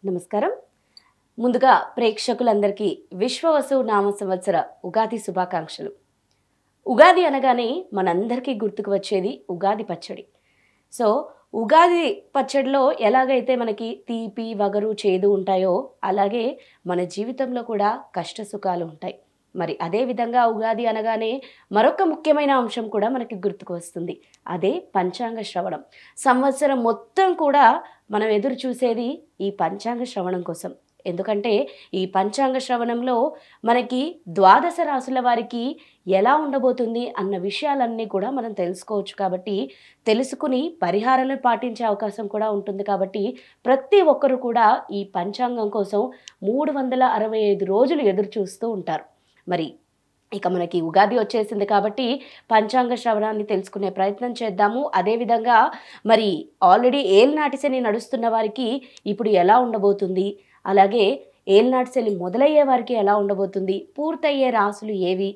నమస్కారం. ముందుగా ప్రేక్షకులందరికీ విశ్వవసు నామ సంవత్సర ఉగాది శుభాకాంక్షలు. ఉగాది అనగానే మనందరికీ గుర్తుకు వచ్చేది ఉగాది పచ్చడి. సో, ఉగాది పచ్చడిలో ఎలాగైతే మనకి తీపి, వగరు, చేదు ఉంటాయో, అలాగే మన జీవితంలో కూడా కష్ట సుఖాలు ఉంటాయి. మరి అదే విధంగా ఉగాది అనగానే మరొక ముఖ్యమైన అంశం కూడా మనకి గుర్తుకు వస్తుంది. అదే పంచాంగ శ్రవణం. సంవత్సరం మొత్తం కూడా మనం ఎదురు చూసేది ఈ పంచాంగ శ్రవణం కోసం. ఎందుకంటే ఈ పంచాంగ శ్రవణంలో మనకి ద్వాదశ రాసుల వారికి ఎలా ఉండబోతుంది అన్న విషయాలన్నీ కూడా మనం తెలుసుకోవచ్చు కాబట్టి, తెలుసుకుని పరిహారాలను పాటించే అవకాశం కూడా ఉంటుంది కాబట్టి, ప్రతి ఒక్కరు కూడా ఈ పంచాంగం కోసం 365 రోజులు ఎదురు చూస్తూ ఉంటారు. మరి ఇక మనకి ఉగాది వచ్చేసింది కాబట్టి పంచాంగ శ్రవణాన్ని తెలుసుకునే ప్రయత్నం చేద్దాము. అదేవిధంగా మరి ఆల్రెడీ ఏలినాటి శని నడుస్తున్న వారికి ఇప్పుడు ఎలా ఉండబోతుంది, అలాగే ఏలినాటి శని మొదలయ్యే వారికి ఎలా ఉండబోతుంది, పూర్తయ్యే రాసులు ఏవి,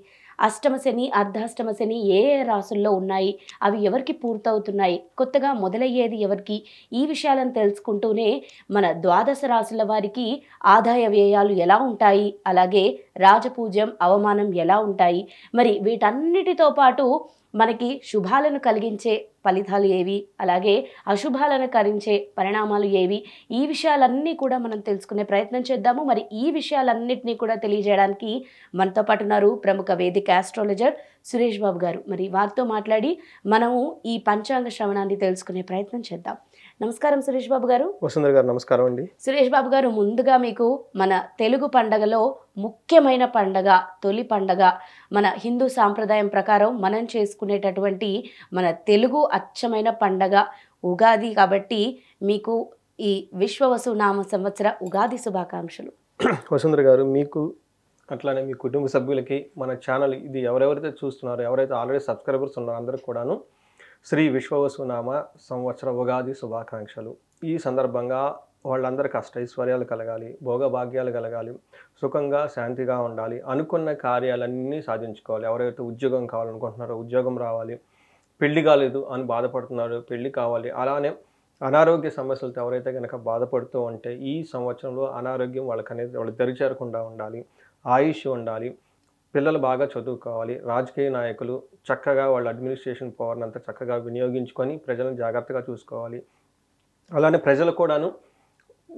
అష్టమ శని, అర్ధాష్టమ శని ఏ ఏ రాసుల్లో ఉన్నాయి, అవి ఎవరికి పూర్తవుతున్నాయి, కొత్తగా మొదలయ్యేది ఎవరికి, ఈ విషయాలను తెలుసుకుంటూనే మన ద్వాదశ రాసుల వారికి ఆదాయ వ్యయాలు ఎలా ఉంటాయి, అలాగే రాజపూజ్యం అవమానం ఎలా ఉంటాయి, మరి వీటన్నిటితో పాటు మనకి శుభాలను కలిగించే ఫలితాలు ఏవి, అలాగే అశుభాలను కలిగించే పరిణామాలు ఏవి, ఈ విషయాలన్నీ కూడా మనం తెలుసుకునే ప్రయత్నం చేద్దాము. మరి ఈ విషయాలన్నింటినీ కూడా తెలియజేయడానికి మనతో పాటు ఉన్నారు ప్రముఖ వేదిక ఆస్ట్రాలజర్ సురేష్ బాబు గారు. మరి వారితో మాట్లాడి మనము ఈ పంచాంగ శ్రవణాన్ని తెలుసుకునే ప్రయత్నం చేద్దాం. నమస్కారం సురేష్ బాబు గారు. వసుంధర గారు నమస్కారం అండి. సురేష్ బాబు గారు, ముందుగా మీకు మన తెలుగు పండగలో ముఖ్యమైన పండగ, తొలి పండగ, మన హిందూ సాంప్రదాయం ప్రకారం మనం చేసుకునేటటువంటి మన తెలుగు అచ్చమైన పండగ ఉగాది కాబట్టి మీకు ఈ విశ్వవసు నామ సంవత్సర ఉగాది శుభాకాంక్షలు. వసుంధర గారు, మీకు అట్లానే మీ కుటుంబ సభ్యులకి మన ఛానల్ ఇది ఎవరెవరైతే చూస్తున్నారో, ఎవరైతే ఆల్రెడీ సబ్స్క్రైబర్స్ ఉన్నారో అందరికి కూడాను శ్రీ విశ్వవసునామ సంవత్సర ఉగాది శుభాకాంక్షలు. ఈ సందర్భంగా వాళ్ళందరికీ అష్టైశ్వర్యాలు కలగాలి, భోగభాగ్యాలు కలగాలి, సుఖంగా శాంతిగా ఉండాలి, అనుకున్న కార్యాలన్నీ సాధించుకోవాలి. ఎవరైతే ఉద్యోగం కావాలనుకుంటున్నారో ఉద్యోగం రావాలి, పెళ్లి కాలేదు అని బాధపడుతున్నారో పెళ్లి కావాలి. అలానే అనారోగ్య సమస్యలతో ఎవరైతే కనుక బాధపడుతూ ఉంటే ఈ సంవత్సరంలో అనారోగ్యం వాళ్ళకి దరిచేరకుండా ఉండాలి, ఆయుష్ ఉండాలి, పిల్లలు బాగా చదువుకోవాలి, రాజకీయ నాయకులు చక్కగా వాళ్ళ అడ్మినిస్ట్రేషన్ పవర్ని అంతా చక్కగా వినియోగించుకొని ప్రజలను జాగ్రత్తగా చూసుకోవాలి. అలానే ప్రజలు కూడాను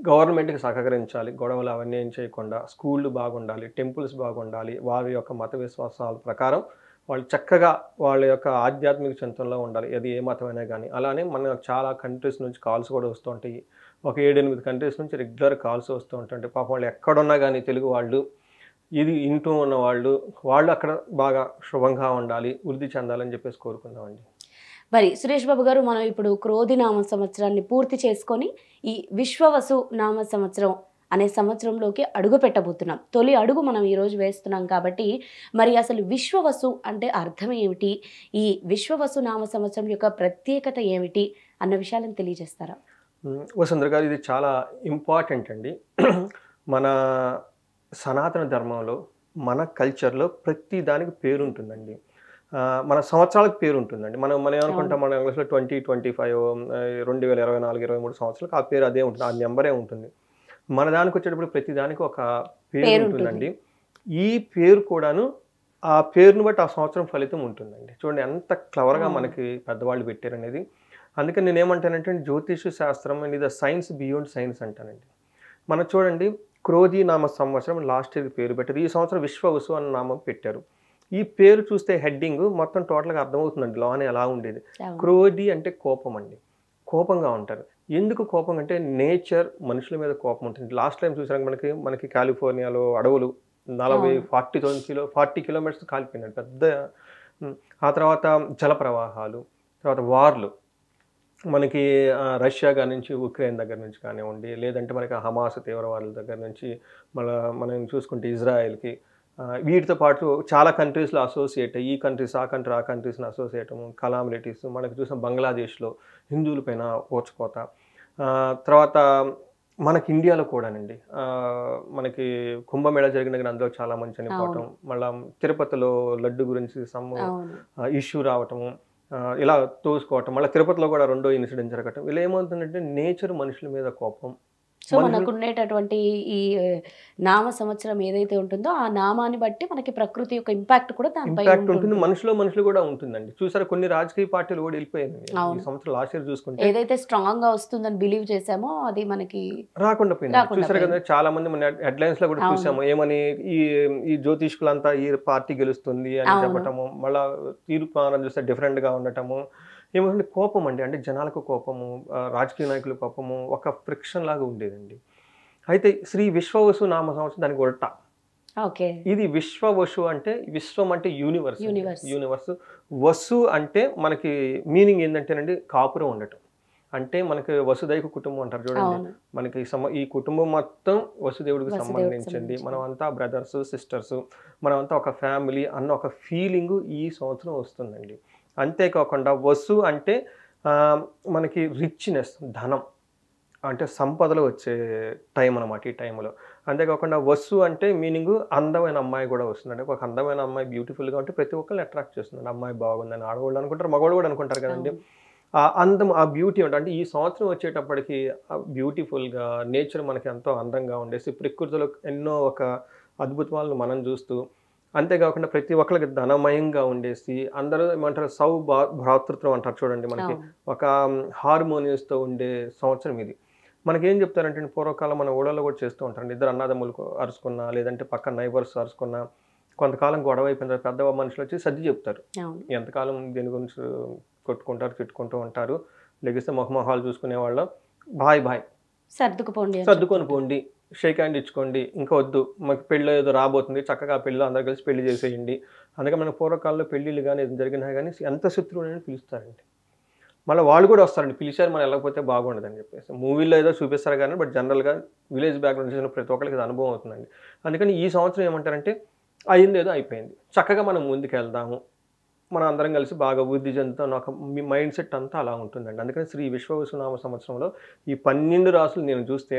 గవర్నమెంట్కి సహకరించాలి, గొడవలు అవన్నీ ఏం చేయకుండా. స్కూళ్ళు బాగుండాలి, టెంపుల్స్ బాగుండాలి, వారి యొక్క మత విశ్వాసాల ప్రకారం వాళ్ళు చక్కగా వాళ్ళ యొక్క ఆధ్యాత్మిక చింతనలో ఉండాలి, అది ఏ మతమైనా కానీ. అలానే మన చాలా కంట్రీస్ నుంచి కాల్స్ కూడా వస్తూ ఉంటాయి. ఒక 7-8 కంట్రీస్ నుంచి రెగ్యులర్ కాల్స్ వస్తూ ఉంటుంటాయి. పాపం వాళ్ళు ఎక్కడున్నా కానీ తెలుగు వాళ్ళు ఇది ఇంటూ ఉన్న వాళ్ళు అక్కడ బాగా శుభంగా ఉండాలి, వృద్ధి చెందాలని చెప్పేసి కోరుకుందామండి. మరి సురేష్ బాబు గారు, మనం ఇప్పుడు క్రోధి నామ సంవత్సరాన్ని పూర్తి చేసుకొని ఈ విశ్వవసు నామ సంవత్సరం అనే సంవత్సరంలోకి అడుగు పెట్టబోతున్నాం. తొలి అడుగు మనం ఈరోజు వేస్తున్నాం కాబట్టి, మరి అసలు విశ్వవసు అంటే అర్థం ఏమిటి, ఈ విశ్వవసు నామ సంవత్సరం యొక్క ప్రత్యేకత ఏమిటి అన్న విషయాలను తెలియజేస్తారా? వసుంధర గారు, ఇది చాలా ఇంపార్టెంట్ అండి. మన సనాతన ధర్మంలో, మన కల్చర్లో ప్రతి దానికి పేరు ఉంటుందండి. మన సంవత్సరాలకు పేరు ఉంటుందండి. మనం ఏమనుకుంటాం, మన ఇంగ్లీష్లో 2025 2024 23 సంవత్సరాలకు ఆ పేరు అదే ఉంటుంది, ఆ నెంబరే ఉంటుంది. మన దానికి వచ్చేటప్పుడు ప్రతి దానికి ఒక పేరు ఉంటుందండి. ఈ పేరు కూడాను ఆ పేరును బట్టి ఆ సంవత్సరం ఫలితం ఉంటుందండి. చూడండి ఎంత క్లవర్గా మనకి పెద్దవాళ్ళు పెట్టారనేది. అందుకని నేనేమంటానంటే, జ్యోతిష శాస్త్రం అండ్ ఇది సైన్స్ బియాండ్ సైన్స్ అంటానండి. మనం చూడండి, క్రోధి నామ సంవత్సరం లాస్ట్ ఇయర్ పేరు పెట్టారు. ఈ సంవత్సరం విశ్వవసు అన్న నామం పెట్టారు. ఈ పేరు చూస్తే హెడ్డింగ్ మొత్తం టోటల్గా అర్థమవుతుందండి లోనే ఎలా ఉండేది. క్రోధి అంటే కోపం అండి, కోపంగా ఉంటారు. ఎందుకు కోపం అంటే నేచర్ మనుషుల మీద కోపం ఉంటుంది. లాస్ట్ టైం చూసాక మనకి కాలిఫోర్నియాలో అడవులు 40 కిలోమీటర్స్ కాలిపోయినాడు పెద్ద. ఆ తర్వాత జల ప్రవాహాలు, తర్వాత వార్లు, మనకి రష్యా కాడి నుంచి ఉక్రెయిన్ దగ్గర నుంచి కానివ్వండి, లేదంటే మనకి హమాస్ తీవ్రవాదుల దగ్గర నుంచి మనం చూసుకుంటే ఇజ్రాయెల్కి, వీటితో పాటు చాలా కంట్రీస్లో అసోసియేట్ ఈ కంట్రీస్ ఆ కంట్రీస్ని అసోసియేట్ కలామిలిటీస్. మనకి చూసిన బంగ్లాదేశ్లో హిందువుల పైన ఊచకోత. తర్వాత మనకి ఇండియాలో కూడానండి, మనకి కుంభమేళా జరిగిన కానీ అందులో చాలా మంది చనిపోవటం, మళ్ళీ తిరుపతిలో లడ్డు గురించి సమ్ ఇష్యూ రావటము, ఇలా తోసుకోవటం, మళ్ళీ తిరుపతిలో కూడా రెండో ఇన్సిడెంట్ జరగటం. ఇలా ఏమవుతుందంటే నేచర్ మనుషుల మీద కోపం, సో మనకు ఉండేటటువంటి ఈ నామ సంవత్సరం ఏదైతే ఉంటుందో ఆ నామాన్ని బట్టి మనకి ప్రకృతి యొక్క ఇంపాక్ట్ కూడా దానిపై ఇంపాక్ట్ ఉంటుంది, ఉంటుంది. మనుషులు కూడా ఉంటుందండి. చూసారా కొన్ని రాజకీయ పార్టీలు కూడా వెళ్ళిపోయాయి ఈ అవును. సంవత్సరం లాస్ట్ ఇయర్ చూసుకుంటే ఏదైతే స్ట్రాంగ్ గా వస్తుందని బిలీవ్ చేసామో అది మనకి రాకుండా పోయింది. రాకుండా చూసారు కదా, పోయింది. చాలా మంది మన హెడ్లైన్స్ లో కూడా అవును. చూసాము. ఏమని ఈ ఈ జ్యోతిష్కులంతా ఈ పార్టీ గెలుస్తుంది అని అవును. చెప్పటము, మళ్ళా తీర్మానం చూస్తే డిఫరెంట్ గా ఉండటము, ఏమంటే కోపం అండి. అంటే జనాలకు కోపము, రాజకీయ నాయకుల కోపము ఒక ఫ్రిక్షన్ లాగా ఉండేదండి. అయితే శ్రీ విశ్వవసు నామ సంవత్సరం దానికి ఉల్టా. ఓకే. ఇది విశ్వవసు అంటే విశ్వం అంటే యూనివర్స్. యూనివర్స్. యూనివర్స్. వసు అంటే మనకి మీనింగ్ ఏంటంటేనండి కాపురం ఉండటం. అంటే మనకి వసుదైక కుటుంబం అంటారు చూడండి. అవును. మనకి ఈ కుటుంబం మొత్తం వసుదేవుడికి వసుదేవుడికి సంబంధించింది. సంబంధించింది. మనం అంతా బ్రదర్స్ సిస్టర్స్, మనమంతా ఒక ఫ్యామిలీ అన్న ఒక ఫీలింగ్ ఈ సంవత్సరం వస్తుందండి. అంతేకాకుండా వసు అంటే మనకి రిచ్నెస్, ధనం అంటే సంపదలు వచ్చే టైం అనమాట ఈ టైంలో. అంతేకాకుండా వసు అంటే మీనింగ్ అందమైన అమ్మాయి కూడా వస్తుందండి. ఒక అందమైన అమ్మాయి బ్యూటిఫుల్గా ఉంటే ప్రతి ఒక్కరిని అట్రాక్ట్ చేస్తుందండి. అమ్మాయి బాగుందని ఆడవాళ్ళు అనుకుంటారు, మగవాళ్ళు కూడా అనుకుంటారు కదండి. అవును. ఆ అందం, ఆ బ్యూటీ అంటే ఈ సంవత్సరం వచ్చేటప్పటికి బ్యూటిఫుల్గా నేచర్ మనకి ఎంతో అందంగా ఉండేసి ప్రకృతిలో ఎన్నో ఒక అద్భుతాలను మనం చూస్తూ, అంతేకాకుండా ప్రతి ఒక్కరికి ధనమయంగా ఉండేసి అందరూ ఏమంటారు భ్రాతృత్వం అంటారు చూడండి. మనకి అవును. ఒక హార్మోనియస్తో ఉండే సంవత్సరం ఇది. మనకేం చెప్తారంటే పూర్వకాలం మన ఊళ్ళలో కూడా చేస్తూ ఉంటారండి. ఇద్దరు అన్నదమ్ములు అరుచుకున్నా, లేదంటే పక్కన నైబర్స్ అరుచుకున్నా, కొంతకాలం గొడవ అయిపోయిన తర్వాత పెద్ద మనుషులు వచ్చి సర్ది చెప్తారు. అవును. ఎంతకాలం దీని గురించి కొట్టుకుంటారు, తిట్టుకుంటూ ఉంటారు. లెగిస్తే మొహమొహాలు చూసుకునేవాళ్ళం. బాయ్ బాయ్ సర్దుకుపోండి అని సర్దుకొని చెప్తుంటారు. పోండి, షేక్ హ్యాండ్ ఇచ్చుకోండి, ఇంకా వద్దు మాకు పెళ్ళి ఏదో రాబోతుంది, చక్కగా పెళ్ళిలో అందరు కలిసి పెళ్లి చేసేయండి. అందుకే మన పూర్వకాలంలో పెళ్ళిళ్ళు కానీ ఏది జరిగినా కానీ ఎంత శత్రువులని పిలుస్తారండి. మళ్ళీ వాళ్ళు కూడా వస్తారండి, పిలిచారు మనం వెళ్ళకపోతే బాగుండదని చెప్పేసి. మూవీలో ఏదో చూపిస్తారు కానీ బట్ జనరల్గా విలేజ్ బ్యాక్గ్రౌండ్ చేసిన ప్రతి ఒక్కరికి ఇది అనుభవం అవుతుందండి. అందుకని ఈ సంవత్సరం ఏమంటారంటే అయింది ఏదో అయిపోయింది, చక్కగా మనం ముందుకు వెళ్దాము, మనం అందరం కలిసి బాగా వృద్ధి చెందుతాం, ఒక మీ మైండ్ సెట్ అంతా అలా ఉంటుందండి. అందుకని శ్రీ విశ్వవసునామ సంవత్సరంలో ఈ 12 రాసులు నేను చూస్తే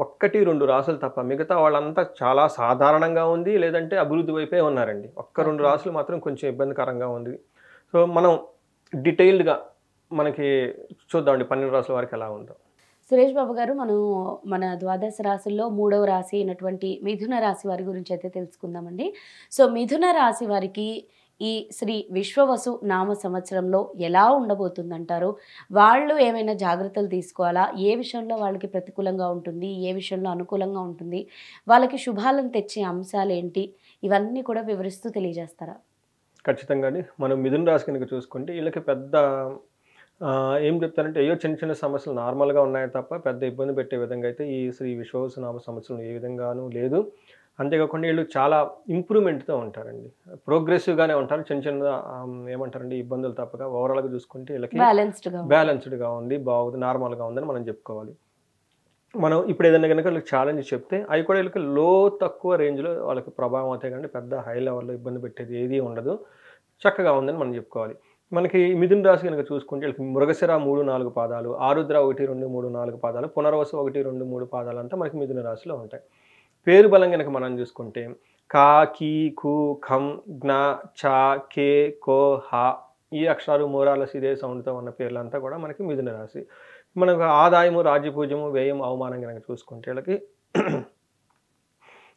1-2 రాసులు తప్ప మిగతా వాళ్ళంతా చాలా సాధారణంగా ఉంది, లేదంటే అభివృద్ధి వైపే ఉన్నారండి. 1-2 రాసులు మాత్రం కొంచెం ఇబ్బందికరంగా ఉంది. సో మనం డీటెయిల్డ్గా మనకి చూద్దామండి 12 రాసుల వారికి ఎలా ఉందో. సురేష్ బాబు గారు, మనం మన ద్వాదశ రాశుల్లో 3వ రాశి అయినటువంటి మిథున రాశి వారి గురించి అయితే తెలుసుకుందామండి. సో మిథున రాశి వారికి ఈ శ్రీ విశ్వవసు నామ సంవత్సరంలో ఎలా ఉండబోతుందంటారు? వాళ్ళు ఏమైనా జాగ్రత్తలు తీసుకోవాలా? ఏ విషయంలో వాళ్ళకి ప్రతికూలంగా ఉంటుంది? ఏ విషయంలో అనుకూలంగా ఉంటుంది? వాళ్ళకి శుభాలను తెచ్చే అంశాలు ఏంటి? ఇవన్నీ కూడా వివరిస్తూ తెలియజేస్తారా? ఖచ్చితంగా అండి. మనం మిథున రాశి కనుక చూసుకుంటే వీళ్ళకి పెద్ద ఏం చెప్తారంటే ఏయో చిన్న చిన్న సమస్యలు నార్మల్గా ఉన్నాయి తప్ప పెద్ద ఇబ్బంది పెట్టే విధంగా అయితే ఈ శ్రీ విశ్వవసునామ సంవత్సరం ఏ విధంగానూ లేదు. అంతేకాకుండా వీళ్ళు చాలా ఇంప్రూవ్మెంట్తో ఉంటారండి, ప్రోగ్రెసివ్గానే ఉంటారు. చిన్న చిన్న ఏమంటారండి ఇబ్బందులు తప్పగా ఓవరాల్గా చూసుకుంటే వీళ్ళకి బ్యాలెన్స్డ్గా ఉంది, బాగుంది, నార్మల్గా ఉందని మనం చెప్పుకోవాలి. మనం ఇప్పుడు ఏదైనా కనుక వీళ్ళకి ఛాలెంజ్ చెప్తే అవి కూడా వీళ్ళకి తక్కువ రేంజ్లో వాళ్ళకి ప్రభావం అవుతాయి, కానీ పెద్ద హై లెవెల్లో ఇబ్బంది పెట్టేది ఏది ఉండదు, చక్కగా ఉందని మనం చెప్పుకోవాలి. మనకి మిథున రాశి కనుక చూసుకుంటే వీళ్ళకి మృగశిర 3-4 పాదాలు, ఆరుద్ర 1-2-3-4 పాదాలు, పునర్వసు 1-2-3 పాదాలు అంతా మనకి మిథున రాశిలో ఉంటాయి. పేరు బలం కనుక మనం చూసుకుంటే కా, కీ, కు, ఖం, జ్ఞ, చ, కే, కో, హ ఈ అక్షరాలు మూరాలసి ఇదే సౌండ్తో ఉన్న పేర్లంతా కూడా మనకి మిథున రాశి. మనకు ఆదాయము, రాజ్యపూజ్యము, వ్యయం, అవమానం కనుక చూసుకుంటే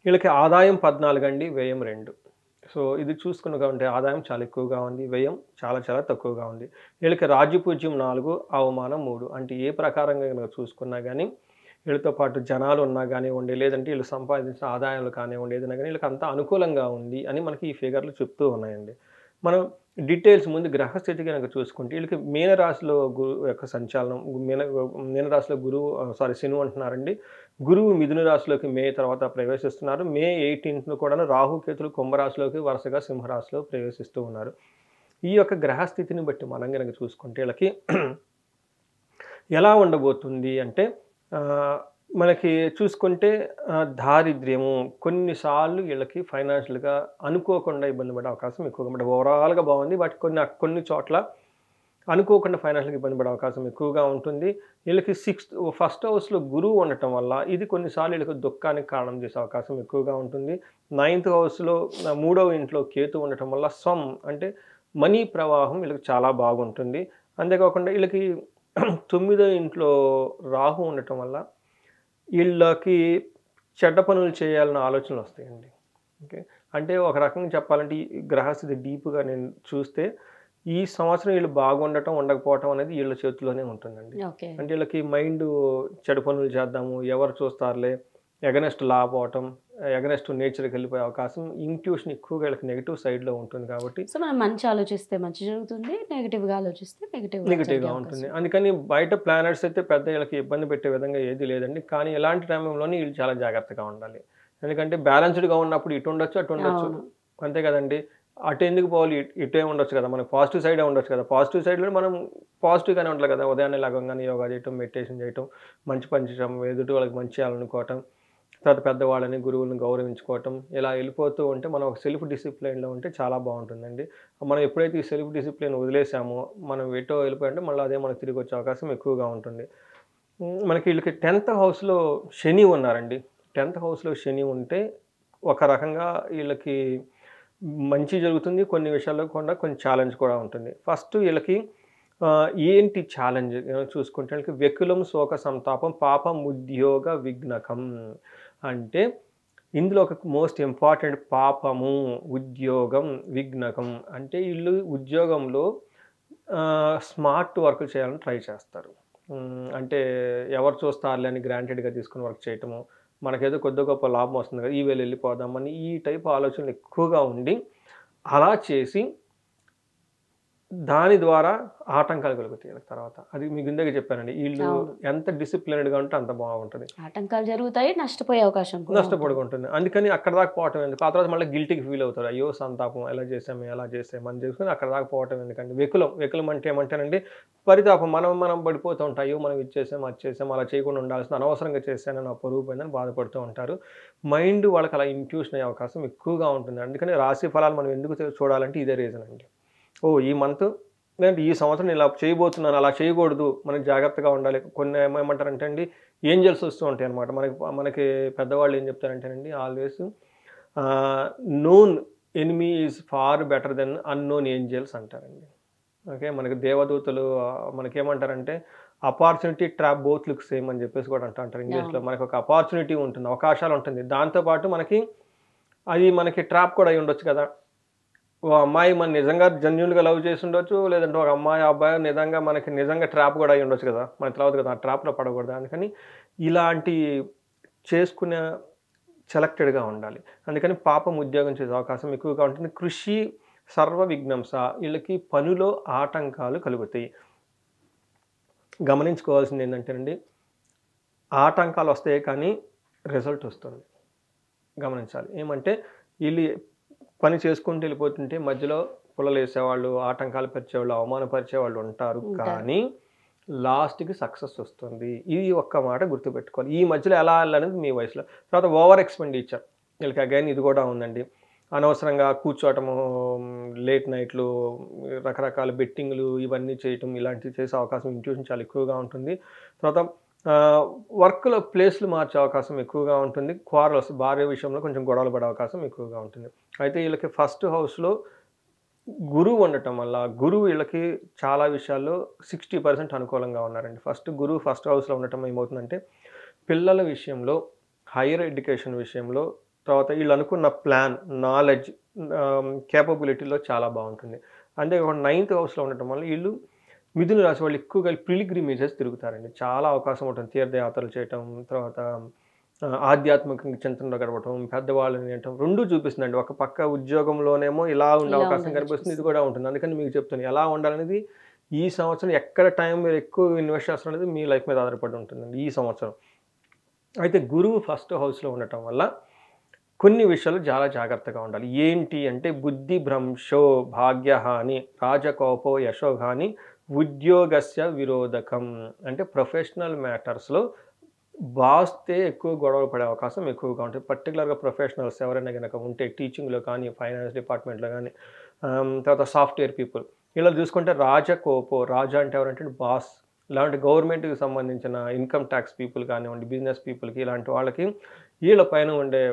వీళ్ళకి ఆదాయం 14 అండి, వ్యయం 2. సో ఇది చూసుకున్నగా ఉంటే ఆదాయం చాలా ఎక్కువగా ఉంది, వ్యయం చాలా చాలా తక్కువగా ఉంది. వీళ్ళకి రాజ్యపూజ్యం 4, అవమానం 3. అంటే ఏ ప్రకారంగా కనుక చూసుకున్నా కానీ వీళ్ళతో పాటు జనాలు ఉన్నా కానివ్వండి, లేదంటే వీళ్ళు సంపాదించిన ఆదాయాలు కానివ్వండి, ఏదైనా కానీ వీళ్ళకి అంతా అనుకూలంగా ఉంది అని మనకి ఈ ఫిగర్లు చెప్తూ ఉన్నాయండి. మనం డీటెయిల్స్ ముందు గ్రహస్థితి కనుక చూసుకుంటే వీళ్ళకి మీనరాశిలో గురువు యొక్క సంచాలనం, మీనరాశిలో శని అంటున్నారండి. గురువు మిథున రాశిలోకి మే తర్వాత ప్రవేశిస్తున్నారు. మే 18న కూడా రాహుకేతులు కుంభరాశిలోకి వరుసగా సింహరాశిలో ప్రవేశిస్తూ ఉన్నారు. ఈ యొక్క గ్రహస్థితిని బట్టి మనం కనుక చూసుకుంటే వీళ్ళకి ఎలా ఉండబోతుంది అంటే మనకి చూసుకుంటే దారిద్ర్యము, కొన్నిసార్లు వీళ్ళకి ఫైనాన్షియల్గా అనుకోకుండా ఇబ్బంది పడే అవకాశం ఎక్కువగా ఉంటుంది. ఓవరాల్గా బాగుంది, బట్ కొన్ని చోట్ల అనుకోకుండా ఫైనాన్షియల్గా ఇబ్బంది పడే అవకాశం ఎక్కువగా ఉంటుంది. వీళ్ళకి ఫస్ట్ హౌస్లో గురువు ఉండటం వల్ల ఇది కొన్నిసార్లు వీళ్ళకి దుఃఖానికి కారణం చేసే అవకాశం ఎక్కువగా ఉంటుంది. 9th హౌస్లో 3వ ఇంట్లో కేతు ఉండటం వల్ల అంటే మనీ ప్రవాహం వీళ్ళకి చాలా బాగుంటుంది. అంతేకాకుండా వీళ్ళకి 9వ ఇంట్లో రాహు ఉండటం వల్ల వీళ్ళకి చెడ్డ పనులు చేయాలన్న ఆలోచనలు వస్తాయండి. ఓకే. అంటే ఒక రకంగా చెప్పాలంటే ఈ గ్రహస్థితి డీప్‌గా నేను చూస్తే ఈ సంవత్సరం వీళ్ళు బాగుండటం, ఉండకపోవటం అనేది వీళ్ళ చేతుల్లోనే ఉంటుందండి. ఓకే. అంటే వీళ్ళకి మైండు చెడు పనులు చేద్దాము, ఎవరు చూస్తారులే, ఎగనెస్ట్ లా పోవటం, ఎగనెస్ట్ నేచర్‌కి వెళ్ళిపోయే అవకాశం, ఇంట్యూషన్ ఎక్కువగా వీళ్ళకి నెగెటివ్ సైడ్‌లో ఉంటుంది కాబట్టి సో, మనం మంచి ఆలోచిస్తే మంచి జరుగుతుంది. నెగెటివ్‌గా ఆలోచిస్తే నెగెటివ్‌గా జరిగే నెగెటివ్‌గా అవకాశం ఉంటుంది. ఉంది. అందుకని బయట ప్లానెట్స్ అయితే పెద్ద వీళ్ళకి ఇబ్బంది పెట్టే విధంగా ఏది లేదండి. కానీ ఇలాంటి టైంలోనే వీళ్ళు చాలా జాగ్రత్తగా ఉండాలి. ఎందుకంటే బ్యాలెన్స్‌డ్‌గా ఉన్నప్పుడు ఇటు ఉండొచ్చు, అటు ఉండొచ్చు. అవును. అంతే కదండీ! అటు ఎందుకు పోవాలి? ఇటే ఉండొచ్చు కదా! మనకు పాజిటివ్ సైడే ఉండొచ్చు కదా! పాజిటివ్ సైడ్‌లో మనం పాజిటివ్‌గానే ఉండాలి కదా! ఉదయాన్నే లెగంగానే యోగా చేయటం, మెడిటేషన్ చేయటం, మంచి పని చేయటం, ఎదుటి వాళ్ళకి మంచి చేయాలనుకోవటం, తర్వాత పెద్దవాళ్ళని, గురువులను గౌరవించుకోవటం, ఇలా వెళ్ళిపోతూ ఉంటే మనం ఒక సెల్ఫ్ డిసిప్లిన్‌లో ఉంటే చాలా బావుంటుందండి. మనం ఎప్పుడైతే ఈ సెల్ఫ్ డిసిప్లిన్ వదిలేసామో, మనం ఎటో వెళ్ళిపోయామంటే మళ్ళీ అదే మనకు తిరిగొచ్చే అవకాశం ఎక్కువగా ఉంటుంది. మనకి వీళ్ళకి 10థ్ హౌస్‌లో శని ఉన్నారండి. 10థ్ హౌస్‌లో శని ఉంటే ఒక రకంగా వీళ్ళకి మంచి జరుగుతుంది. కొన్ని విషయాల్లో కూడా కొంచెం ఛాలెంజ్ కూడా ఉంటుంది. ఫస్ట్ వీళ్ళకి ఏంటి ఛాలెంజ్ చూసుకుంటే వీళ్ళకి వ్యకులం శోక సంతాపం పాపం ఉద్యోగ విఘ్నకం. అంటే ఇందులో ఒక మోస్ట్ ఇంపార్టెంట్ పాపము, ఉద్యోగం, విఘ్నకం. అంటే ఈళ్ళు ఉద్యోగంలో స్మార్ట్ వర్క్ చేయాలని ట్రై చేస్తారు. అంటే ఎవరు చూస్తారులే అని గ్రాంటెడ్‌గా తీసుకొని వర్క్ చేయటము. మనకేదో కొద్దో గొప్ప లాభం వస్తుంది కదా! ఈ వేళ వెళ్ళిపోదామని ఈ టైప్ ఆలోచనలు ఎక్కువగా ఉండి, అలా చేసి దాని ద్వారా ఆటంకాలు కలుగుతాయి ఈళ్ళకి తర్వాత. అది మీకు ఇందాక చెప్పానండి. ఈళ్ళు అవును. ఎంత డిసిప్లిన్డ్‌గా ఉంటే అంత బాగుంటది. ఆటంకాలు జరుగుతాయి. నష్టపోయే అవకాశం కూడా ఉంటుంది. నష్టపడుకుంటుంది. అందుకని అక్కడి దాకా పోవటం ఎందుకు? ఆ తర్వాత మళ్ళీ గిల్టీ‌గా ఫీల్ అవుతారు. అయ్యో! సంతాపం ఎలా చేశామే, ఎలా చేశామే అని చేసుకొని అక్కడి దాకా పోవటం ఎందుకండి? వెకులం. వెకులం అంటే ఏమంటేనండి పరితాపం. మనం పడిపోతూ ఉంటాం. అయ్యో! మనం ఇది చేసాం, అది చేసాం, అలా చేయకుండా ఉండాల్సింది అనవసరంగా చేశాను, నా పరువు పోయిందని బాధపడుతూ ఉంటారు. మైండ్ వాళ్ళకి అలా ఇంట్యూషన్ అయ్యే అవకాశం ఎక్కువగా ఉంటుంది. అందుకని రాశి ఫలాలు మనం ఎందుకు చూడాలంటే ఇదే రీజన్ అండి. ఓహ్! ఈ మంత్ లేదంటే ఈ సంవత్సరం నేను ఇలా చేయబోతున్నాను, అలా చేయకూడదు. మనం జాగ్రత్తగా ఉండాలి. కొన్ని ఏమంటారంటే అండి ఏంజెల్స్ వస్తూ ఉంటాయన్నమాట. మనకి పెద్దవాళ్ళు ఏం చెప్తారంటేనండి always ah, known enemy is far better than unknown angels అంటారండి. ఓకే. మనకి దేవదూతలు మనకేమంటారంటే opportunity trap both look same అని చెప్పేసి కూడా అంటారు ఇంగ్లీష్‌లో. అవును. మనకొక అపార్చునిటీ ఉంటుంది. అవకాశాలు ఉంటుంది. దాంతో పాటు మనకి ట్రాప్ కూడా అయ్యుండొచ్చు కదా! ఓ అమ్మాయి మనం నిజంగా జెన్యూన్‌గా లవ్ చేసుండొచ్చు. లేదంటే ఒక అమ్మాయి, అబ్బాయి నిజంగా మనకి నిజంగా ట్రాప్ గూడా అయ్యుండొచ్చు గదా! మనకు తెలవదు కదా! ఆ ట్రాప్‌లో పడకూడదు. అందుకని ఇలాంటి చేసుకునే సెలెక్టెడ్‌గా ఉండాలి. అందుకని పాపం ఉద్యోగం చేసే అవకాశం ఎక్కువగా ఉంటుంది. కృషి సర్వ విఘ్నంస ఈళ్ళకి పనిలో ఆటంకాలు కలుగుతాయి. గమనించుకోవాల్సిందేంటంటేనండి ఆటంకాలొస్తాయి కానీ రిజల్ట్ ఒస్తుంది. గమనించాలి. ఏమంటే ఈళ్ళు పని చేసుకుంటూ వెళ్ళిపోతుంటే మధ్యలో పుల్లలేసేవాళ్ళు, ఆటంకాలు పరిచేవాళ్ళు, అవమానపరిచేవాళ్ళు ఉంటారు. ఉంటారు. కానీ లాస్ట్‌కి సక్సెస్ వస్తుంది. ఇది ఒక్క మాట గుర్తుపెట్టుకోవాలి. ఈ మధ్యలో ఎలా ఎళ్ళాలనేది మీ వయసులో. తర్వాత ఓవర్ ఎక్స్‌పెండిచర్ వీళ్ళకి అగైన్ ఇది కూడా ఉందండి. అనవసరంగా కూర్చోవటము, లేట్ నైట్‌లు, రకరకాల బెట్టింగ్‌లు ఇవన్నీ చేయటం ఇలాంటివి చేసే అవకాశం ఇంట్యూషన్ చాలా ఎక్కువగా ఉంటుంది. తర్వాత వర్క్‌లో ప్లేస్‌లు మార్చే అవకాశం ఎక్కువగా ఉంటుంది. క్వారల్స్ భార్య విషయంలో కొంచెం గొడవలు పడే అవకాశం ఎక్కువగా ఉంటుంది. అయితే వీళ్ళకి ఫస్ట్ హౌస్‌లో గురువు ఉండటం వల్ల, గురువు వీళ్ళకి చాలా విషయాల్లో 60% అనుకూలంగా ఉన్నారండి. గురువు ఫస్ట్ హౌస్‌లో ఉండటం ఏమవుతుందంటే, పిల్లల విషయంలో, హైయర్ ఎడ్యుకేషన్ విషయంలో, తర్వాత వీళ్ళు అనుకున్న ప్లాన్, నాలెడ్జ్ కేపబిలిటీలో చాలా బావుంటుంది. అంతేకాకుండా నైన్త్ హౌస్‌లో ఉండటం వల్ల వీళ్ళు మిథున రాశి వాళ్ళు ఎక్కువగా పిల్గ్రిమేజెస్ తిరుగుతారండి. చాలా అవకాశం ఉంటుంది. తీర్థయాత్రలు చేయటం, తర్వాత ఆధ్యాత్మికంగా చింతనలో గడపటం, పెద్దవాళ్ళని వినటం 2 చూపిస్తుందండి. ఒక పక్క ఉద్యోగంలోనేమో ఇలా ఉండే ఇలా అవకాశం ఉందని కనిపిస్తుంది. ఇది చూపిస్తుంది. కూడా ఉంటుంది. అందుకని మీకు చెప్తాను ఎలా ఉండాలనేది ఈ సంవత్సరం ఎక్కడ టైం మీరు ఎక్కువ ఇన్వెస్ట్ చేస్తారనేది మీ లైఫ్ మీద ఆధారపడి ఉంటుందండి ఈ సంవత్సరం. అయితే గురువు ఫస్ట్ హౌస్‌లో ఉండటం వల్ల కొన్ని విషయాలు చాలా జాగ్రత్తగా ఉండాలి. ఏంటి అంటే బుద్ధి భ్రంశో భాగ్యహాని రాజకోపో యశోహాని ఉద్యోగస్య విరోధకం. అంటే ప్రొఫెషనల్ మ్యాటర్స్‌లో బాస్‌తే ఎక్కువ గొడవలు పడే అవకాశం ఎక్కువగా ఉంటాయి. పర్టిక్యులర్‌గా ప్రొఫెషనల్స్ ఎవరైనా గనక ఉంటే టీచింగ్‌లో కానీ, ఫైనాన్స్ డిపార్ట్‌మెంట్‌లో గానీ, తర్వాత సాఫ్ట్‌వేర్ పీపుల్ ఇలా చూసుకుంటే రాజకోపో రాజా అంటే ఎవరంటే బాస్. ఇలాంటి గవర్నమెంట్‌కి సంబంధించిన ఇన్‌కమ్ టాక్స్ పీపుల్ కానివ్వండి, బిజినెస్ పీపుల్‌కి ఇలాంటి వాళ్ళకి వీళ్ళ పైన ఉండే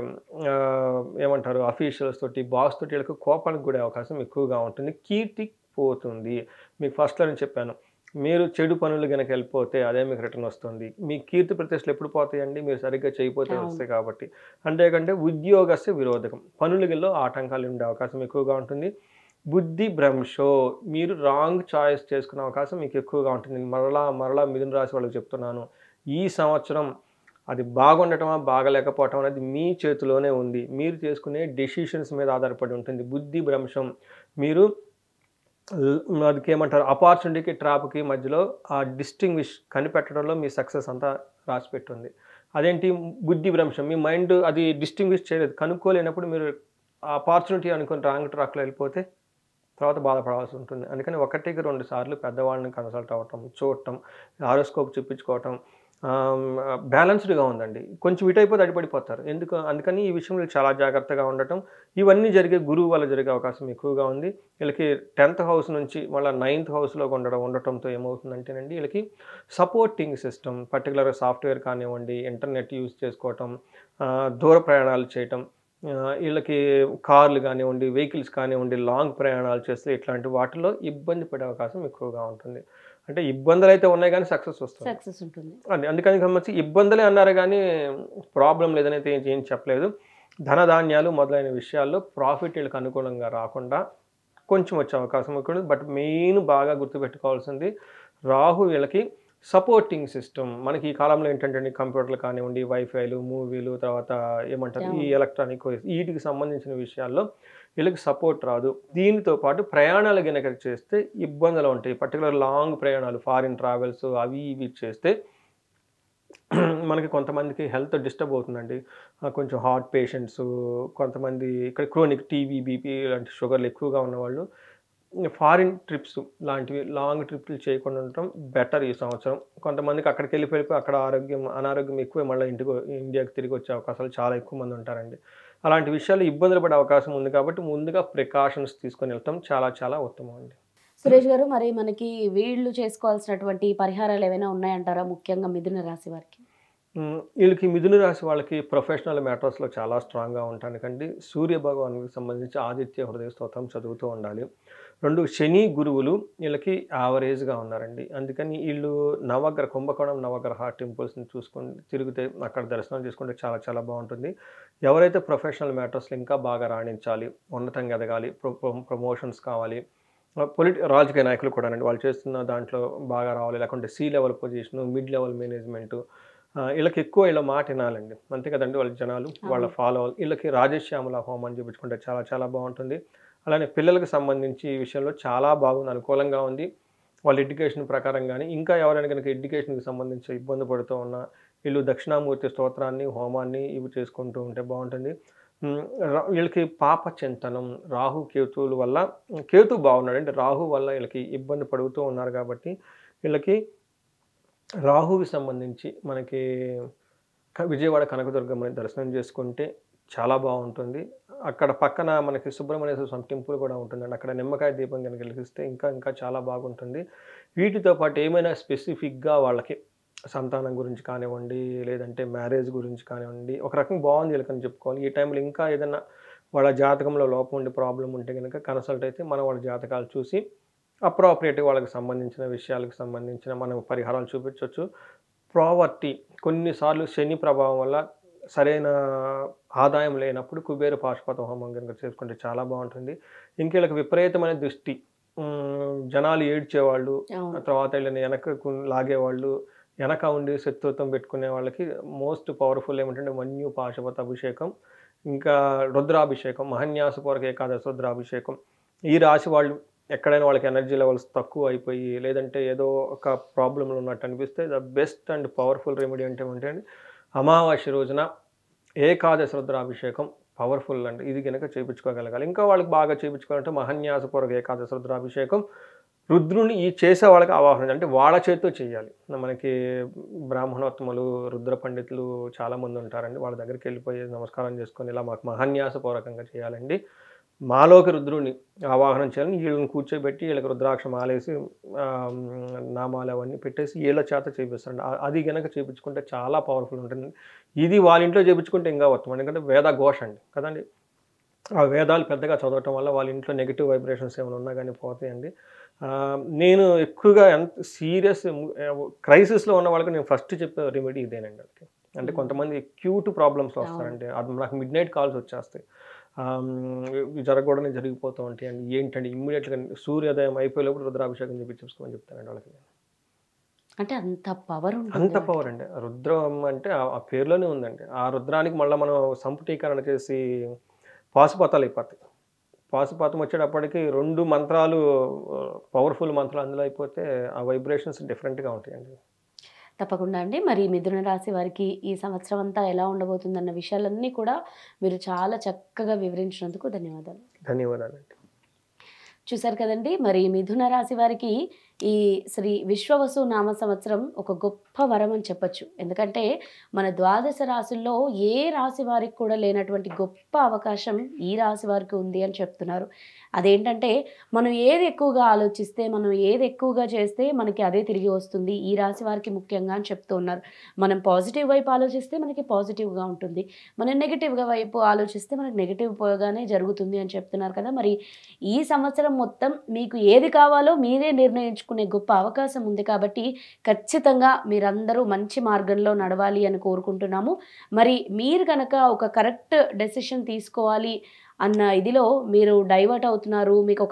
ఏమంటారు అఫీషియల్స్ తోటి, బాస్ తోటి వీళ్ళకి కోపానికి గురే అవకాశం ఎక్కువగా ఉంటుంది. కీర్తి పోతుంది. మీకు ఫస్ట్‌లోనే చెప్పాను. మీరు చెడు పనులు గనక వెళ్ళిపోతే అదే మీకు రిటర్న్ వస్తుంది. మీ కీర్తి ప్రతిష్టలు ఎప్పుడు పోతాయండి? మీరు సరిగ్గా చేయకపోతే అవును. వస్తాయి కాబట్టి. అంతేకంటే ఉద్యోగస్య విరోధకం. పనులలో ఆటంకాలు ఉండే అవకాశం ఎక్కువగా ఉంటుంది. బుద్ధి భ్రంశో, మీరు రాంగ్ చాయిస్ చేసుకునే అవకాశం మీకు ఎక్కువగా ఉంటుంది. మరలా మిథున రాశి వాళ్ళకి చెప్తున్నాను. ఈ సంవత్సరం అది బాగుండటమా, బాగాలేకపోవటం అనేది మీ చేతిలోనే ఉంది. మీరు చేసుకునే డెసిషన్స్ మీద ఆధారపడి ఉంటుంది. బుద్ధి భ్రంశం. మీరు అదికేమంటారు అపార్చునిటీకి, ట్రాప్‌కి మధ్యలో ఆ డిస్టింగ్విష్ కనిపెట్టడంలో మీ సక్సెస్ అంతా రాసిపెట్టుంది. అదేంటి బుద్ధి భ్రంశం. మీ మైండ్ అది డిస్టింగ్విష్ చేయలేదు. కనుక్కోలేనప్పుడు మీరు ఆ ఆపర్చునిటీ అనుకుని రాంగ్ ట్రాక్‌లో వెళ్ళిపోతే తర్వాత బాధపడాల్సి ఉంటుంది. అందుకని ఒకటికి 2 సార్లు పెద్దవాళ్ళని కన్సల్ట్ అవ్వటం, చూడటం, హారోస్కోప్ చూపించుకోవటం బ్యాలెన్స్డ్‌గా ఉందండి. కొంచెం ఇటైపోతే అటు పడిపోతారు. అందుకని ఈ విషయంలో చాలా జాగ్రత్తగా ఉండటం. ఇవన్నీ జరిగే గురువు వల్ల జరిగే అవకాశం ఎక్కువగా ఉంది. వీళ్ళకి 10th హౌస్ నుంచి మళ్ళా 9th హౌస్‌లో ఉండటంతో ఏమవుతుందంటేనండి వీళ్ళకి సపోర్టింగ్ సిస్టమ్ పర్టిక్యులర్‌గా సాఫ్ట్‌వేర్ కానివ్వండి, ఇంటర్నెట్ యూజ్ చేసుకోవటం, దూర ప్రయాణాలు చేయటం, ఈళ్ళకి కార్లు కానివ్వండి, వెహికల్స్ కానివ్వండి, లాంగ్ ప్రయాణాలు చేస్తే ఇట్లాంటి వాటిలో ఇబ్బంది పడే అవకాశం ఎక్కువగా ఉంటుంది. అంటే ఇబ్బందులైతే ఉన్నాయి గానీ సక్సెస్ వస్తుంది. సక్సెస్ ఉంటుంది. అందుకని గమనించి ఇబ్బందులే అన్నారు గానీ ప్రాబ్లమ్ లేదనైతే ఏం చెప్పలేదు. ధనధాన్యాలు మొదలైన విషయాల్లో ప్రాఫిట్ ఈళ్ళకి అనుకూలంగా రాకుండా కొంచెం వచ్చే అవకాశం ఎక్కువ ఉంది. బట్ మెయిన్ బాగా గుర్తుపెట్టుకోవాల్సింది రాహు వీళ్ళకి సపోర్టింగ్ సిస్టమ్. మనకి ఈ కాలంలో ఏంటంటే కంప్యూటర్లు కానివ్వండి, వైఫైలు, మూవీలు, తర్వాత ఏమంటారు ఈ అవును. ఎలక్ట్రానిక్ వీటికి సంబంధించిన విషయాల్లో వీళ్ళకి సపోర్ట్ రాదు. దీనితో పాటు ప్రయాణాలు గనక చేస్తే ఇబ్బందులు ఉంటాయి. పర్టికులర్ లాంగ్ ప్రయాణాలు, ఫారిన్ ట్రావెల్స్ అవి ఇవి చేస్తే మనకి కొంతమందికి హెల్త్ డిస్టర్బ్ అవుతుందండి. కొంచెం హార్ట్ పేషెంట్సు, కొంతమంది ఇక్కడ క్రోనిక్ టీబీ, బీపీ లాంటి షుగర్లు ఎక్కువగా ఉన్నవాళ్ళు ఫారిన్ ట్రిప్స్ లాంటివి లాంగ్ ట్రిప్‌లు చేయకుండా ఉండటం బెటర్ ఈ సంవత్సరం. కొంతమందికి అక్కడికెళ్ళిపోయి అక్కడ అనారోగ్యం ఎక్కువై మళ్ళీ ఇండియాకి తిరిగొచ్చే అవకాశాలు చాలా ఎక్కువ మంది ఉంటారండి. అలాంటి విషయాల్లో ఇబ్బందులు పడే అవకాశం ఉంది కాబట్టి ముందుగా ప్రికాషన్స్ తీసుకొని వెళ్ళటం చాలా చాలా ఉత్తమం అండి. సురేష్ గారు, మరి మనకి వీళ్ళు చేసుకోవాల్సినటువంటి పరిహారాలు ఏవైనా ఉన్నాయంటారా? ముఖ్యంగా మిథున రాశి వారికి? ఈళ్ళకి మిథున రాశి వాళ్ళకి ప్రొఫెషనల్ మ్యాటర్స్‌లో చాలా స్ట్రాంగ్‌గా ఉండటానికండి సూర్య భగవానుడికి సంబంధించి ఆదిత్య హృదయ స్తోత్రం చదువుతూ ఉండాలి. 2 శని, గురువులు ఈళ్ళకి యావరేజ్‌గా ఉన్నారండి. అందుకని ఈళ్ళు కుంభకోణం నవగ్రహ టెంపుల్స్‌ని తిరిగితే అక్కడ దర్శనం చేసుకుంటే చాలా చాలా బావుంటుంది. ఎవరైతే ప్రొఫెషనల్ మ్యాటర్స్‌లో ఇంకా బాగా రాణించాలి, ఉన్నతంగా ఎదగాలి, ప్రమోషన్స్ కావాలి, రాజకీయ నాయకులు కూడానండి. వాళ్ళు చేస్తున్న దాంట్లో బాగా రావాలి. లేకుంటే C level position, mid level management ఈళ్ళకి ఎక్కువ ఈళ్ళ మాట ఇనాలండి. అంతే కదండీ! వాళ్ళ జనాలు వాళ్ళ అవును. ఫాలో అవ్వాలి. ఈళ్ళకి రాజశ్యామల హోమం చేపించుకుంటే చాలా చాలా బావుంటుంది. అలానే పిల్లలకి సంబంధించి ఈ విషయంలో చాలా బాగుంది. అనుకూలంగా ఉంది. వాళ్ళ ఎడ్యుకేషన్ ప్రకారం గాని, ఇంకా ఎవరైనా గనుక ఎడ్యుకేషన్‌కి సంబంధించి ఇబ్బంది పడుతూ ఉన్నా, వీళ్ళు దక్షిణామూర్తి స్తోత్రాన్ని, హోమాన్ని ఇవి చేసుకుంటూ ఉంటే బావుంటుంది. హ్మ్. వీళ్ళకి పాప చింతనం, రాహు, కేతువుల వల్ల కేతు బాగున్నాడు. అంటే రాహు వల్ల వీళ్ళకి ఇబ్బంది పడుతూ ఉన్నారు కాబట్టి, వీళ్ళకి రాహువుకి సంబంధించి మనకి విజయవాడ కనకదుర్గమ్మని దర్శనం చేసుకుంటే చాలా బావుంటుంది. అక్కడ పక్కన మనకి సుబ్రహ్మణ్యేశ్వర స్వామి టెంపుల్ కూడా ఉంటుందండి. అక్కడ నిమ్మకాయ దీపం గనుక వెలిగిస్తే ఇంకా ఇంకా చాలా బాగుంటుంది. వీటితో పాటు ఏమైనా స్పెసిఫిక్‌గా వాళ్ళకి సంతానం గురించి కానివ్వండి, లేదంటే మ్యారేజ్ గురించి కానివ్వండి, ఒక రకంగా బావుంది వీళ్ళకని చెప్పుకోవాలి. ఈ టైంలో ఇంకా ఏదన్నా వాళ్ళ జాతకంలో లోపం ఉండి ప్రాబ్లమ్ ఉంటే గనక కన్సల్ట్ అయితే మనం వాళ్ళ జాతకాలు చూసి అప్రోప్రియేట్‌గా వాళ్ళకి సంబంధించిన విషయాలకు సంబంధించిన మనం పరిహారాలు చూపించొచ్చు. ప్రావర్టీ కొన్నిసార్లు శని ప్రభావం వల్ల సరైన ఆదాయం లేనప్పుడు కుబేర పాశుపత హోమం గనుక చేసుకుంటే చాలా బావుంటుంది. ఇంకీళ్ళకి విపరీతమైన దృష్టి. జనాలు ఏడ్చేవాళ్ళు, అవును. తర్వాత ఈళ్ళని వెనకకు లాగేవాళ్ళు, వెనక ఉండి శత్రుత్వం పెట్టుకునే వాళ్ళకి మోస్ట్ పవర్‌ఫుల్ ఏమిటంటే మన్యు పాశుపత అభిషేకం, ఇంకా రుద్రాభిషేకం, మహన్యాసపూరక ఏకాదశి రుద్రాభిషేకం. ఈ రాశి వాళ్ళు ఎక్కడైనా వాళ్ళకి ఎనర్జీ లెవెల్స్ తక్కువ అయిపోయి, లేదంటే ఏదో ఒక ప్రాబ్లమ్‌లో ఉన్నట్టు అనిపిస్తే the best and powerful remedy అంటే ఏంటంటే అమావాస్య రోజున ఏకాదశి రుద్రాభిషేకం పవర్‌ఫుల్ అండి. ఇది గనక చేపించుకోగలగాలి. ఇంకా వాళ్ళకి బాగా చేపించుకోవాలంటే మహన్యాసపూర్వక ఏకాదశి రుద్రాభిషేకం. రుద్రుడిని ఈ చేసే వాళ్ళకి ఆవాహన అంటే వాళ్ళ చేత్తో చేయాలి. మనకి బ్రాహ్మణోత్తములు, రుద్ర పండితులు చాలామంది ఉంటారండి. వాళ్ళ దగ్గరికెళ్ళిపోయి నమస్కారం చేసుకొని ఇలా మాకు మహన్యాసపూర్వకంగా చేయాలండి. మాలోకి రుద్రుడిని ఆవాహనం చేయాలని వీళ్ళని కూర్చోబెట్టి వీళ్ళకి రుద్రాక్ష మాలేసి నామాలు అవన్నీ పెట్టేసి వీళ్ళ చేత చేపిస్తారండి. అది గనక చేపించుకుంటే చాలా పవర్‌ఫుల్ ఉంటుంది. ఇది వాళ్ళ ఇంట్లో చేపించుకుంటే ఇంకా ఉత్తమం. ఎందుకంటే వేద ఘోష అండి కదండీ! ఆ వేదాలు పెద్దగా చదవటం వల్ల వాళ్ళ ఇంట్లో నెగెటివ్ వైబ్రేషన్స్ ఏమైనా ఉన్నా గానీ పోతాయండి. నేను ఎక్కువగా ఎంత సీరియస్ క్రైసిస్‌లో ఉన్న వాళ్ళకి నేను ఫస్ట్ చెప్పే రెమెడీ ఇదేనండి ఆళ్ళకి. అంటే కొంతమంది అక్యూట్ ప్రాబ్లమ్స్‌లో అవును. వస్తారండి. అది నాకు మిడ్‌నైట్ కాల్స్ వచ్చేస్తాయి. జరగకూడనివి జరిగిపోతూ ఉంటాయండి. ఏంటంటే ఇమ్మీడియేట్‌గా సూర్యోదయం అయిపోయేలోపు రుద్రాభిషేకం చేపించేసుకోమని చెప్తానండి వాళ్ళకి నేను. అంటే అంత పవర్ ఉంటుంది అంత పవర్ వాటికి. అండి. రుద్రం అంటే ఆ పేరులోనే ఉందండి. ఆ రుద్రానికి మళ్ళా మనం సంపుటీకరణ చేసి పాశుపతాలయిపోతాయి. పాశుపాతం వచ్చేటప్పటికి 2 మంత్రాలు పవర్‌ఫుల్ మంత్రాలు అందులో అయిపోతే ఆ వైబ్రేషన్స్ డిఫరెంట్‌గా ఉంటాయండి. తప్పకుండా అండి. మరి మిథున రాశి వారికి ఈ సంవత్సరం అంతా ఎలా ఉండబోతుందన్న విషయాలన్నీ కూడా మీరు చాలా చక్కగా వివరించినందుకు ధన్యవాదాలు. ధన్యవాదాలండి. చూసారు కదండీ! మరి మిథున రాశి వారికి ఈ శ్రీ విశ్వవసు నామ సంవత్సరం ఒక గొప్ప వరం అని చెప్పొచ్చు. ఎందుకంటే మన ద్వాదశ రాశుల్లో ఏ రాశి వారికి కూడా లేనటువంటి గొప్ప అవకాశం ఈ రాశి వారికి ఉంది అని చెప్తున్నారు. అదేంటంటే మనం ఏది ఎక్కువగా ఆలోచిస్తే, మనం ఏది ఎక్కువగా చేస్తే మనకి అదే తిరిగి వస్తుంది. ఈ రాశి వారికి ముఖ్యంగా అని చెప్తూ ఉన్నారు. మనం పాజిటివ్ వైపు ఆలోచిస్తే మనకి పాజిటివ్‌గా ఉంటుంది. మనం నెగెటివ్‌గా వైపు ఆలోచిస్తే మనకు నెగెటివ్‌గానే జరుగుతుంది అని చెప్తున్నారు కదా! మరి ఈ సంవత్సరం మొత్తం మీకు ఏది కావాలో మీరే నిర్ణయించుకునే గొప్ప అవకాశం ఉంది కాబట్టి ఖచ్చితంగా మీరందరూ మంచి మార్గంలో నడవాలి అని కోరుకుంటున్నాము. మరి మీరు గనక ఒక కరెక్ట్ డెసిషన్ తీసుకోవాలి అన్న ఇదిలో మీరు డైవర్ట్ అవుతున్నారు. మీకు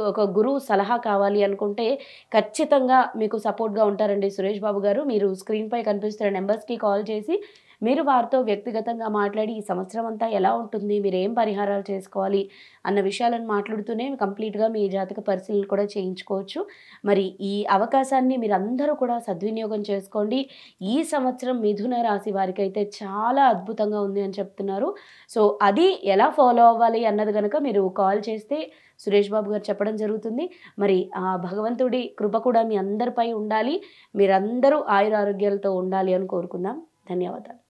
ఒక గురువు సలహా కావాలి అనుకుంటే ఖచ్చితంగా మీకు సపోర్ట్‌గా ఉంటారండి సురేష్ బాబు గారు. మీరు స్క్రీన్‌పై కనిపిస్తున్న నంబర్స్‌కి కాల్ చేసి మీరు వారితో వ్యక్తిగతంగా మాట్లాడి ఈ సంవత్సరం అంతా ఎలా ఉంటుంది? మీరేం పరిహారాలు చేసుకోవాలి? అన్న విషయాలను మాట్లాడుతూనే కంప్లీట్‌గా మీ జాతక పరిశీలన కూడా చేయించుకోవచ్చు. మరి ఈ అవకాశాన్ని మీరందరూ కూడా సద్వినియోగం చేసుకోండి. ఈ సంవత్సరం మిథున రాశి వారికైతే చాలా అద్భుతంగా ఉంది అని చెప్తున్నారు. సో, అది ఎలా ఫాలో అవ్వాలి అన్నది గనక మీరు కాల్ చేస్తే సురేష్ బాబు గారు చెప్పడం జరుగుతుంది. మరి ఆ భగవంతుడి కృప కూడా మీ అందరిపై ఉండాలి. మీరందరూ ఆయురారోగ్యాలతో ఉండాలి అని కోరుకుందాం. ధన్యవాదాలు.